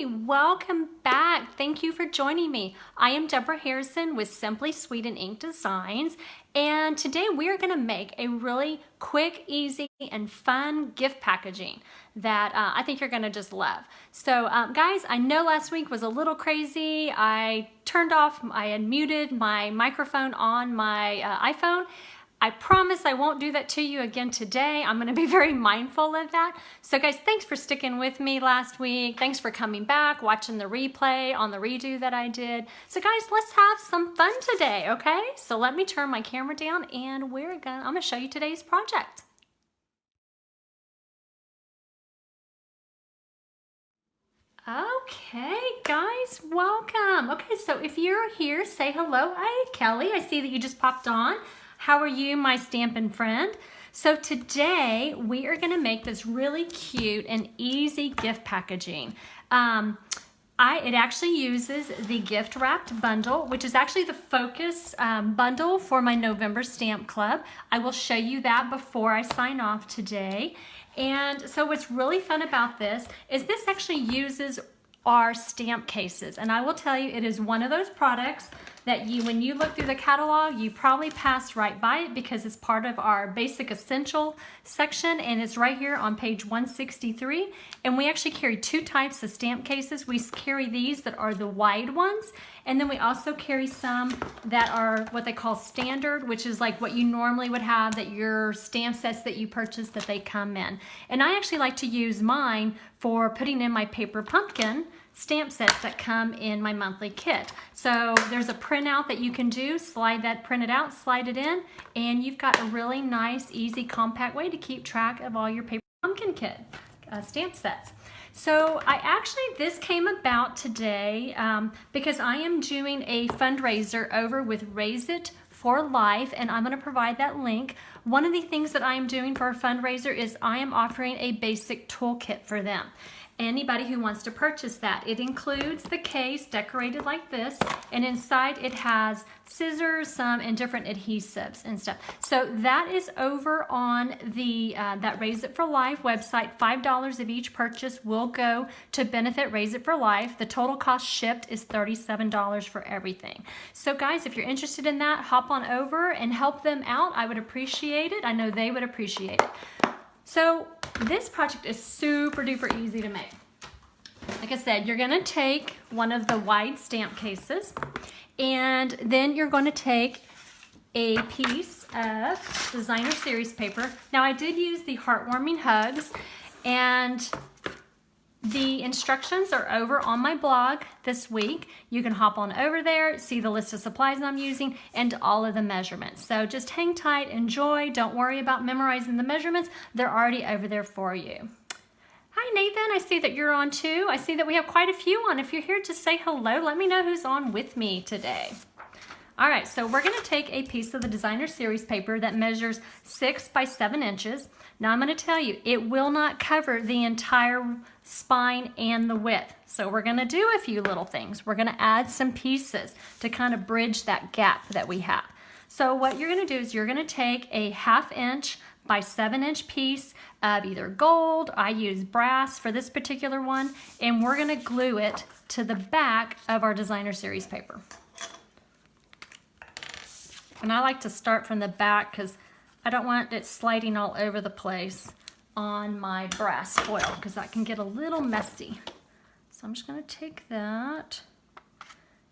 welcome back. Thank you for joining me. I am Deborah Harrison with Simply Sweet and Ink Designs, and today we are going to make a really quick, easy, and fun gift packaging that I think you're going to just love. So guys, I know last week was a little crazy. I had muted my microphone on my iPhone. I promise I won't do that to you again today. I'm gonna be very mindful of that. So guys, thanks for sticking with me last week. Thanks for coming back, watching the replay on the redo that I did. So guys, let's have some fun today, okay? So let me turn my camera down and I'm gonna show you today's project. Okay, guys, welcome. Okay, so if you're here, say hello. Hi, Kelly, I see that you just popped on. How are you, my Stampin' friend? So today we are gonna make this really cute and easy gift packaging. It actually uses the gift wrapped bundle, which is actually the focus bundle for my November Stamp Club. I will show you that before I sign off today. And so what's really fun about this is this actually uses our stamp cases. And I will tell you, it is one of those products that when you look through the catalog, you probably pass right by it because it's part of our basic essential section, and it's right here on page 163. And we actually carry two types of stamp cases. We carry these that are the wide ones, and then we also carry some that are what they call standard, which is like what you normally would have, that your stamp sets that you purchase, that they come in. And I actually like to use mine for putting in my paper pumpkin stamp sets that come in my monthly kit. So there's a printout that you can do, print it out, slide it in, and you've got a really nice, easy, compact way to keep track of all your paper pumpkin kit stamp sets. So this came about today because I am doing a fundraiser over with Raise It for Life, and I'm going to provide that link. One of the things that I am doing for a fundraiser is I am offering a basic toolkit for them. Anybody who wants to purchase that. It includes the case decorated like this, and inside it has scissors, and different adhesives and stuff. So that is over on the that Raise It for Life website. $5 of each purchase will go to benefit Raise It for Life. The total cost shipped is $37 for everything. So guys, if you're interested in that, hop on over and help them out. I would appreciate it. I know they would appreciate it. So this project is super duper easy to make. Like I said, you're gonna take one of the wide stamp cases, and then you're going to take a piece of designer series paper. Now I did use the Heartwarming Hugs, and the instructions are over on my blog this week. You can hop on over there, see the list of supplies I'm using, and all of the measurements. So just hang tight, enjoy, don't worry about memorizing the measurements. They're already over there for you. Hi Nathan, I see that you're on too. I see that we have quite a few on. If you're here, just say hello. Let me know who's on with me today. All right, so we're gonna take a piece of the designer series paper that measures 6 by 7 inches. Now I'm gonna tell you, it will not cover the entire spine and the width. So we're gonna do a few little things. We're gonna add some pieces to kind of bridge that gap that we have. So what you're gonna do is you're gonna take a 1/2 inch by 7 inch piece of either gold, I use brass for this particular one, and we're gonna glue it to the back of our designer series paper. And I like to start from the back because I don't want it sliding all over the place on my brass foil because that can get a little messy. So I'm just gonna take that,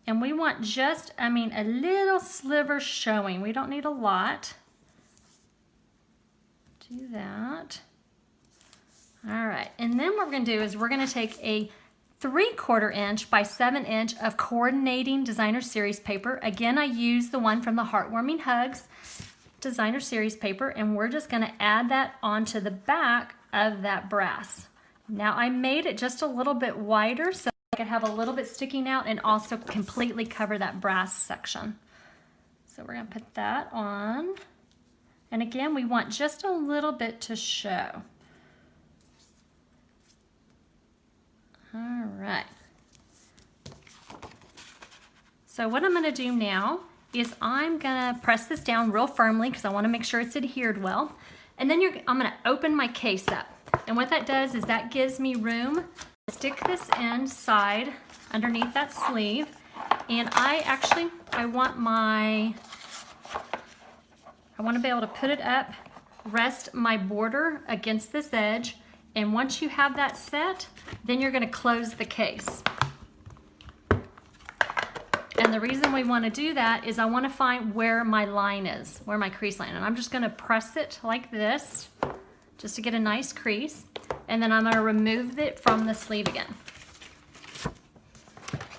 and we want just, a little sliver showing. We don't need a lot. Do that. All right, and then what we're gonna do is we're gonna take a 3/4 inch by 7 inch of coordinating designer series paper. Again, I use the one from the Heartwarming Hugs designer series paper, and we're just gonna add that onto the back of that brass. Now I made it just a little bit wider so I could have a little bit sticking out and also completely cover that brass section. So we're gonna put that on. And again, we want just a little bit to show. All right. So what I'm gonna do now is I'm gonna press this down real firmly because I wanna make sure it's adhered well. And then I'm gonna open my case up. And what that does is that gives me room Stick this inside underneath that sleeve, and I want to be able to put it up, rest my border against this edge, and once you have that set, then you're going to close the case. And the reason we want to do that is I want to find where my line is, where my crease line, and I'm just going to press it like this just to get a nice crease, and then I'm going to remove it from the sleeve again.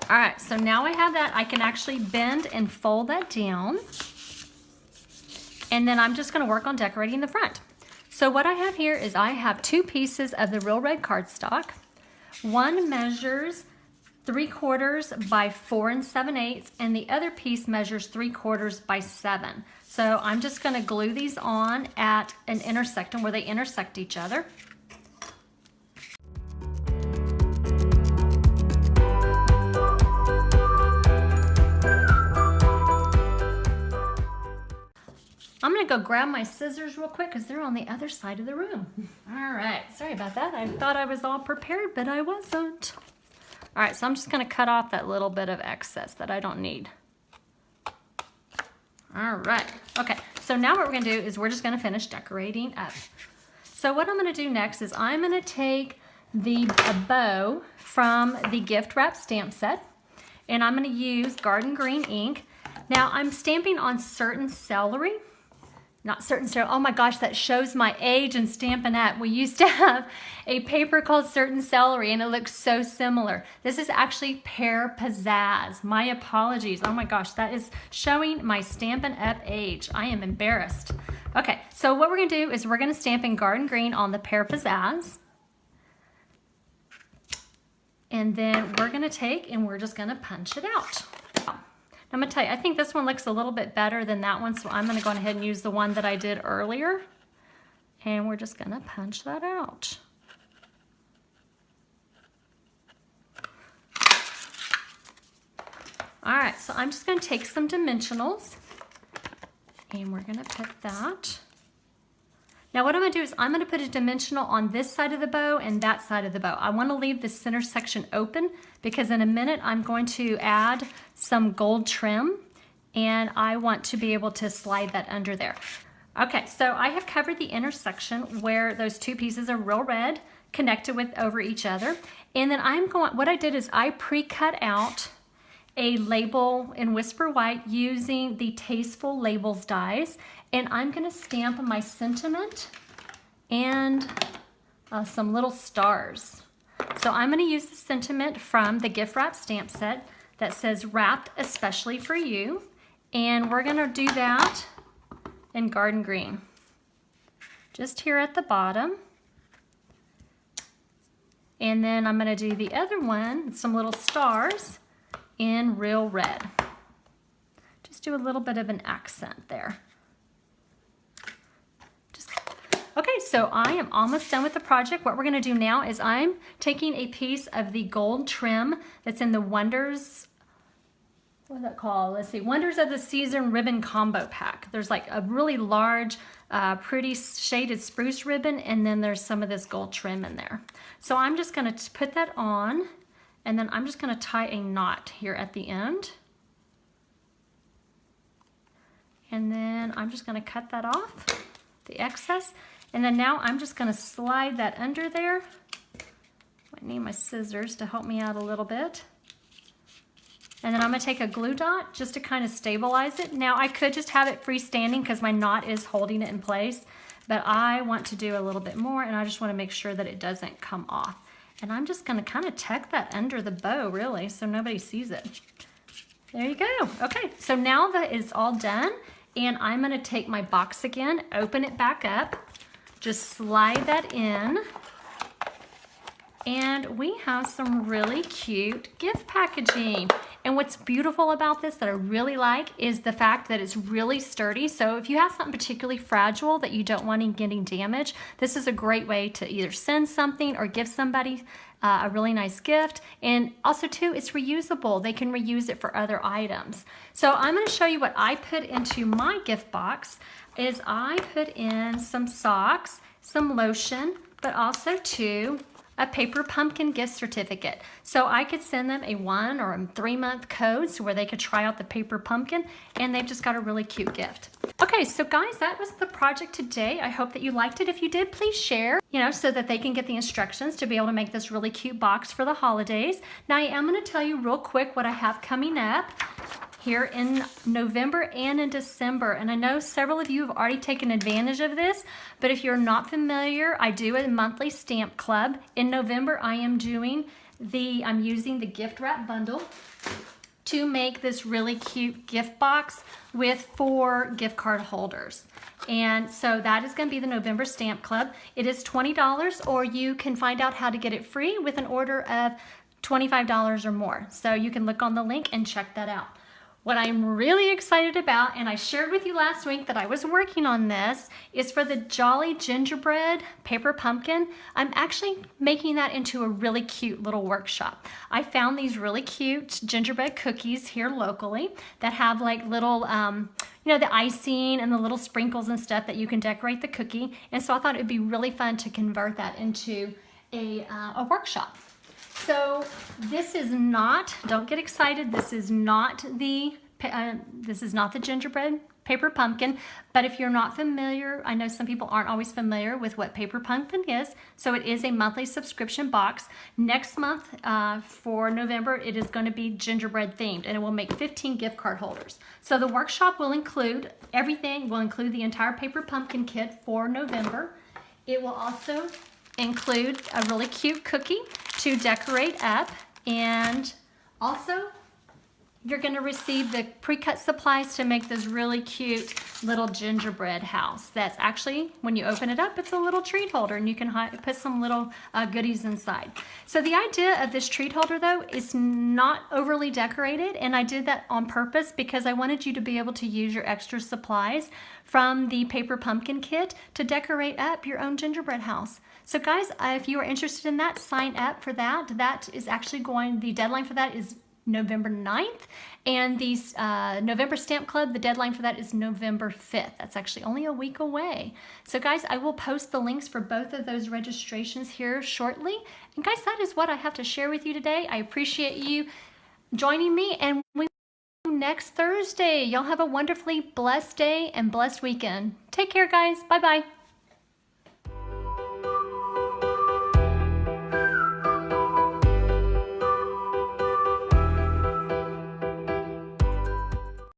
All right, so now I have that. I can actually bend and fold that down, and then I'm just going to work on decorating the front. So what I have here is I have 2 pieces of the Real Red cardstock. One measures 3/4 by 4 7/8, and the other piece measures 3/4 by 7. So I'm just going to glue these on at an intersection where they intersect each other. I'm going to go grab my scissors real quick because they're on the other side of the room. All right, sorry about that. I thought I was all prepared, but I wasn't. All right, so I'm just going to cut off that little bit of excess that I don't need. All right, okay, so now what we're going to do is we're just going to finish decorating up. So what I'm going to do next is I'm going to take a bow from the gift wrap stamp set, and I'm going to use Garden Green ink. Now I'm stamping on certain celery. Not certain celery. Oh my gosh, that shows my age and Stampin' Up. We used to have a paper called Certain Celery, and it looks so similar. This is actually Pear Pizzazz. My apologies. Oh my gosh, that is showing my Stampin' Up age. I am embarrassed. Okay, so what we're going to do is we're going to stamp in Garden Green on the Pear Pizzazz. And then we're going to take and we're just going to punch it out. I'm going to tell you, I think this one looks a little bit better than that one, so I'm going to go ahead and use the one that I did earlier. And we're just going to punch that out. All right, so I'm just going to take some dimensionals, and we're going to put that. Now what I'm going to do is I'm going to put a dimensional on this side of the bow and that side of the bow. I want to leave the center section open because in a minute I'm going to add some gold trim, and I want to be able to slide that under there. Okay, so I have covered the intersection where those 2 pieces are Real Red connected with over each other. And then what I did is I pre-cut out a label in Whisper White using the Tasteful Labels dies, and I'm going to stamp my sentiment and some little stars. So I'm going to use the sentiment from the gift wrap stamp set that says wrapped especially for you, and we're going to do that in Garden Green just here at the bottom. And then I'm going to do the other one, some little stars in Real Red. Just do a little bit of an accent there. Okay, so I am almost done with the project. What we're going to do now is I'm taking a piece of the gold trim that's in the Wonders, what is that called? Let's see, Wonders of the Season ribbon combo pack. There's like a really large, pretty shaded spruce ribbon, and then there's some of this gold trim in there. So I'm just going to put that on, and then I'm just going to tie a knot here at the end. And then I'm just going to cut that off, the excess. And then now I'm just going to slide that under there. I need my scissors to help me out a little bit. And then I'm going to take a glue dot just to kind of stabilize it. Now I could just have it freestanding because my knot is holding it in place, but I want to do a little bit more, and I just want to make sure that it doesn't come off. And I'm just going to kind of tuck that under the bow really so nobody sees it. There you go. Okay, so now that it's all done, and I'm going to take my box again, open it back up, just slide that in, and we have some really cute gift packaging. And what's beautiful about this that I really like is the fact that it's really sturdy. So if you have something particularly fragile that you don't want it getting damaged, this is a great way to either send something or give somebody a really nice gift. And also too, it's reusable. They can reuse it for other items. So I'm going to show you what I put into my gift box. Is I put in some socks, some lotion, but also too a Paper Pumpkin gift certificate. So I could send them a 1 or a 3-month code so where they could try out the Paper Pumpkin, and they've just got a really cute gift. Okay, so guys, that was the project today. I hope that you liked it. If you did, please share, so that they can get the instructions to be able to make this really cute box for the holidays. Now, I am going to tell you real quick what I have coming up here in November and in December. And I know several of you have already taken advantage of this, but if you're not familiar, I do a monthly stamp club. In November, I'm using the gift wrap bundle to make this really cute gift box with 4 gift card holders. And so that is going to be the November Stamp Club. It is $20, or you can find out how to get it free with an order of $25 or more. So you can look on the link and check that out. What I'm really excited about, and I shared with you last week that I was working on this, is for the Jolly Gingerbread Paper Pumpkin. I'm actually making that into a really cute little workshop. I found these really cute gingerbread cookies here locally that have like little, the icing and the little sprinkles and stuff that you can decorate the cookie. And so I thought it would be really fun to convert that into a workshop. So this is not, don't get excited, this is not the gingerbread paper pumpkin, but if you're not familiar, I know some people aren't always familiar with what paper pumpkin is, so it is a monthly subscription box. Next month, for November, it is going to be gingerbread themed, and it will make 15 gift card holders. So the workshop will include everything, will include the entire paper pumpkin kit for November. It will also include a really cute cookie to decorate up, and also you're going to receive the pre-cut supplies to make this really cute little gingerbread house. That's actually, when you open it up, it's a little treat holder, and you can put some little goodies inside. So the idea of this treat holder, though, is not overly decorated, and I did that on purpose because I wanted you to be able to use your extra supplies from the paper pumpkin kit to decorate up your own gingerbread house. So guys, if you are interested in that, sign up for that. That is actually the deadline for that is November 9th, and the November Stamp Club, the deadline for that is November 5th. That's actually only a week away. So guys, I will post the links for both of those registrations here shortly. And guys, that is what I have to share with you today. I appreciate you joining me, and we will see you next Thursday. Y'all have a wonderfully blessed day and blessed weekend. Take care, guys. Bye-bye.